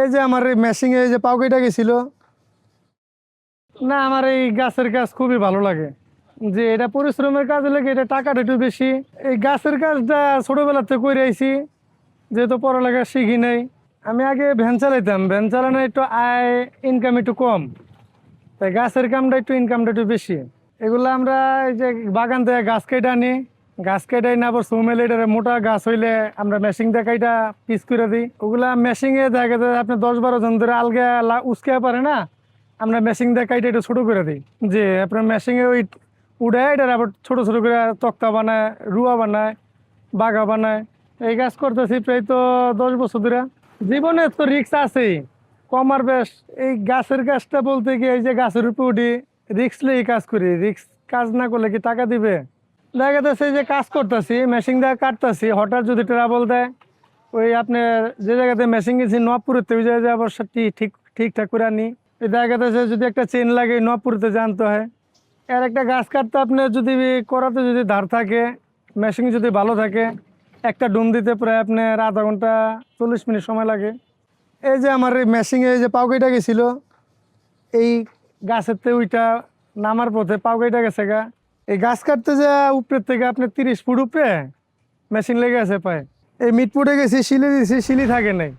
এই যে আমার এই মেশিংয়ে এই যে পাও কেটে গেছিল না, আমার এই গাছের কাজ খুবই ভালো লাগে। যে এটা পরিশ্রমের কাজ লাগে, এটা টাকাটা একটু বেশি। এই গাছের কাজটা ছোটবেলাতে করে আইছি, যেহেতু পড়ালেখা শিখি নাই। আমি আগে ভ্যান চালাইতাম, ভ্যান চালানো একটু আয় ইনকাম একটু কম, তাই গাছের কামটা একটু ইনকামটা একটু বেশি। এগুলো আমরা এই যে বাগান থেকে গাছ কেটে আনি, গাছ কেটে না আবার সৌমেলে এটা মোটা গাছ হইলে আমরা মেশিন দিয়ে কাইটা পিস করে দিই। ওগুলা মেশিনে দেখা যায় আপনি 10-12 জন ধরে আলগা উসকে পারে না, আমরা মেশিন দিয়ে কাইটা একটু ছোট করে দিই। যে আপনার মেশিনে ওই উড়ে এটা আবার ছোট ছোট করে তক্তা বানায়, রুয়া বানায়, বাগা বানায়। এই কাজ করতেছি প্রায় তো 10 বছর ধরে। জীবনে তো রিক্স আছেই, কম আর বেশ। এই গাছের কাজটা বলতে কি, এই যে গাছের উপরে উঠি, রিক্স লই কাজ করি। রিক্স কাজ না করলে কি টাকা দিবে? দেখা যাচ্ছে যে কাজ করতেছি, মেশিন দিয়ে কাটতেছি, হঠাৎ যদি ট্রাবল দেয়, ওই আপনার যে জায়গাতে মেশিন গেছি নবপুরতে, ওই জায়গায় আবার ঠিক ঠিকঠাক করে আনি। এই দেখা যাচ্ছে যদি একটা চেন লাগে নবপুরতে জানতে হয়। আর একটা গাছ কাটতে আপনার যদি করাতে যদি ধার থাকে, মেশিন যদি ভালো থাকে, একটা ডুম দিতে প্রায় আপনার আধা ঘন্টা 40 মিনিট সময় লাগে। এই যে আমার এই মেশিনে এই যে পাও কেটে গেছিল, এই গাছের থেকে ওইটা নামার পথে পাও কেটে গেছে গা। এই গাছ কাটতে যে উপরের থেকে আপনার 30 ফুট উপরে মেশিন লেগে আছে পায়। এই মিটপুটে গেছি, শিলি দিছি, শিলি থাকে নাই।